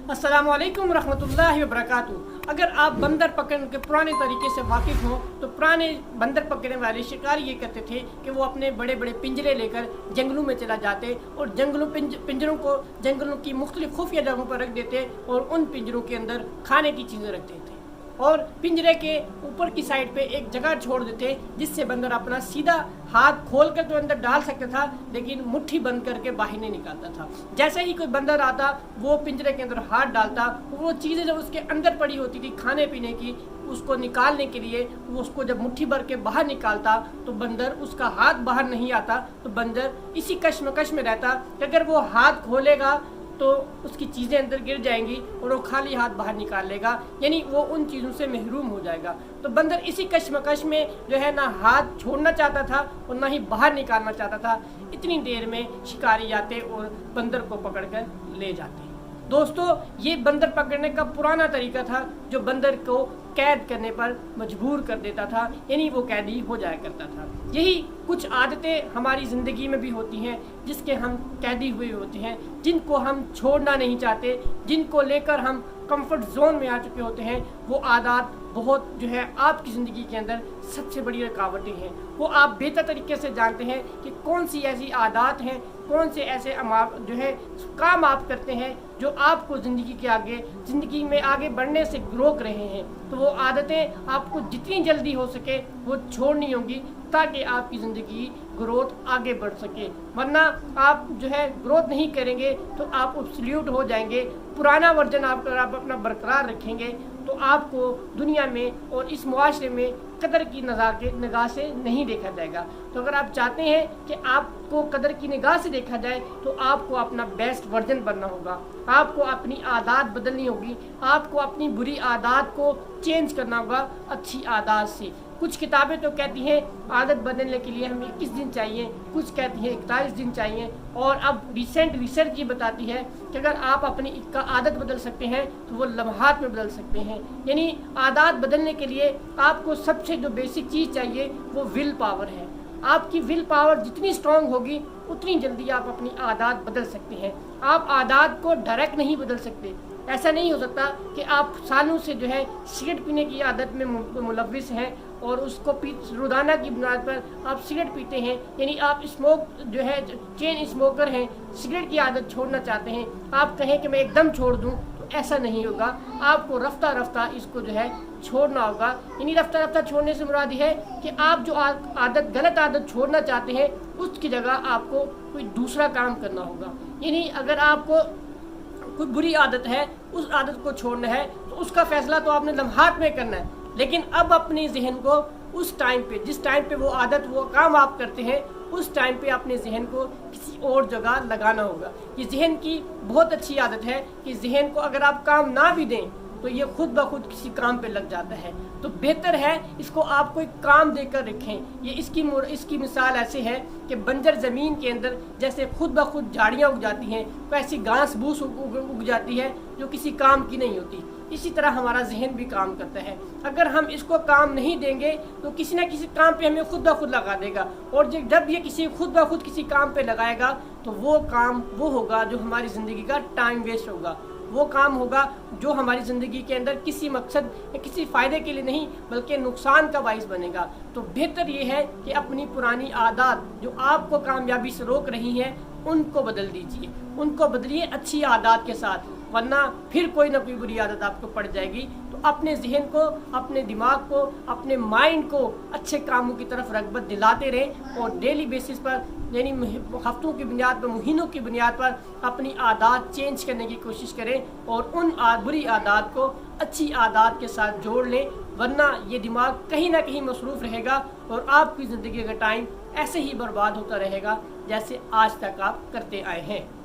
अस्सलामु अलैकुम रहमतुल्लाहि व बरकातुहू। अगर आप बंदर पकड़ने के पुराने तरीके से वाकिफ़ हों तो पुराने बंदर पकड़ने वाले शिकारी ये करते थे कि वो अपने बड़े बड़े पिंजरे लेकर जंगलों में चला जाते और पिंजरों को जंगलों की मुख्तलिफ खुफिया जगहों पर रख देते और उन पिंजरों के अंदर खाने की चीज़ें रखते थे और पिंजरे के ऊपर की साइड पे एक जगह छोड़ देते जिससे बंदर अपना सीधा हाथ खोल कर तो अंदर डाल सकता था, लेकिन मुट्ठी बंद करके बाहर नहीं निकालता था। जैसे ही कोई बंदर आता वो पिंजरे के अंदर हाथ डालता, वो चीज़ें जब उसके अंदर पड़ी होती थी खाने पीने की, उसको निकालने के लिए वो उसको जब मुट्ठी भर के बाहर निकालता तो बंदर उसका हाथ बाहर नहीं आता, तो बंदर इसी कश्मकश में रहता कि अगर वो हाथ खोलेगा तो उसकी चीज़ें अंदर गिर जाएंगी और वो खाली हाथ बाहर निकाल लेगा, यानी वो उन चीज़ों से महरूम हो जाएगा। तो बंदर इसी कश्मकश में जो है ना हाथ छोड़ना चाहता था और ना ही बाहर निकालना चाहता था। इतनी देर में शिकारी आते और बंदर को पकड़कर ले जाते। दोस्तों, ये बंदर पकड़ने का पुराना तरीका था जो बंदर को कैद करने पर मजबूर कर देता था, यानी वो कैदी हो जाया करता था। यही कुछ आदतें हमारी ज़िंदगी में भी होती हैं जिसके हम कैदी हुए होते हैं, जिनको हम छोड़ना नहीं चाहते, जिनको लेकर हम कंफर्ट जोन में आ चुके होते हैं। वो आदत बहुत जो है आपकी ज़िंदगी के अंदर सबसे बड़ी रुकावटें हैं। वो आप बेहतर तरीके से जानते हैं कि कौन सी ऐसी आदत हैं, कौन से ऐसे जो है काम आप करते हैं जो आपको ज़िंदगी में आगे बढ़ने से रोक रहे हैं। तो वो आदतें आपको जितनी जल्दी हो सके वो छोड़नी होंगी ताकि आपकी ज़िंदगी ग्रोथ आगे बढ़ सके, वरना आप जो है ग्रोथ नहीं करेंगे तो आप ऑब्सोल्यूट हो जाएंगे। पुराना वर्जन आप अपना बरकरार रखेंगे तो आपको दुनिया में और इस मुआशरे में कदर की निगाह से नहीं देखा जाएगा। तो अगर आप चाहते हैं कि आपको कदर की निगाह से देखा जाए तो आपको अपना बेस्ट वर्जन बनना होगा, आपको अपनी आदत बदलनी होगी, आपको अपनी बुरी आदत को चेंज करना होगा अच्छी आदत से। कुछ किताबें तो कहती हैं आदत बदलने के लिए हमें 21 दिन चाहिए, कुछ कहती हैं 41 दिन चाहिए, और अब रिसेंट रिसर्च ये बताती है कि अगर आप अपनी का आदत बदल सकते हैं तो वो लम्हात में बदल सकते हैं। यानी आदत बदलने के लिए आपको सबसे जो बेसिक चीज़ चाहिए वो विल पावर है। आपकी विल पावर जितनी स्ट्रांग होगी उतनी जल्दी आप अपनी आदत बदल सकते हैं। आप आदत को डायरेक्ट नहीं बदल सकते। ऐसा नहीं हो सकता कि आप सालों से जो है सिगरेट पीने की आदत में मुलव्विस हैं और उसको रोज़ाना की बुनियाद पर आप सिगरेट पीते हैं, यानी आप स्मोक जो है चेन स्मोकर हैं, सिगरेट की आदत छोड़ना चाहते हैं, आप कहें कि मैं एकदम छोड़ दूं, तो ऐसा नहीं होगा। आपको रफ्ता रफ्ता इसको जो है छोड़ना होगा। यानी रफ्ता रफ्ता छोड़ने से मुराद है कि आप जो गलत आदत छोड़ना चाहते हैं उसकी जगह आपको कोई दूसरा काम करना होगा। यानी अगर आपको कोई बुरी आदत है, उस आदत को छोड़ना है तो उसका फैसला तो आपने लम्हात में करना है, लेकिन अब अपने जहन को उस टाइम पे, जिस टाइम पे वो आदत वो काम आप करते हैं, उस टाइम पे अपने जहन को किसी और जगह लगाना होगा। ये जहन की बहुत अच्छी आदत है कि जहन को अगर आप काम ना भी दें तो ये खुद ब खुद किसी काम पे लग जाता है। तो बेहतर है इसको आप कोई काम देकर रखें। ये इसकी मिसाल ऐसे है कि बंजर ज़मीन के अंदर जैसे खुद ब खुद झाड़ियाँ उग जाती हैं, वैसी घास फूस उग जाती है जो किसी काम की नहीं होती। इसी तरह हमारा जहन भी काम करता है। अगर हम इसको काम नहीं देंगे तो किसी न किसी काम पे हमें खुद ब खुद लगा देगा, और जब ये खुद ब खुद किसी काम पे लगाएगा तो वो काम वो होगा जो हमारी ज़िंदगी का टाइम वेस्ट होगा। वो काम होगा जो हमारी ज़िंदगी के अंदर किसी मकसद या किसी फ़ायदे के लिए नहीं बल्कि नुकसान का बाइस बनेगा। तो बेहतर ये है कि अपनी पुरानी आदत जो आपको कामयाबी से रोक रही हैं उनको बदल दीजिए, उनको बदलिए अच्छी आदत के साथ, वरना फिर कोई ना कोई बुरी आदत आपको पड़ जाएगी। तो अपने जहन को, अपने दिमाग को, अपने माइंड को अच्छे कामों की तरफ रग़बत दिलाते रहें और डेली बेसिस पर यानी हफ्तों की बुनियाद पर, महीनों की बुनियाद पर अपनी आदत चेंज करने की कोशिश करें और उन बुरी आदत को अच्छी आदत के साथ जोड़ लें, वरना ये दिमाग कहीं ना कहीं मसरूफ़ रहेगा और आपकी ज़िंदगी का टाइम ऐसे ही बर्बाद होता रहेगा जैसे आज तक आप करते आए हैं।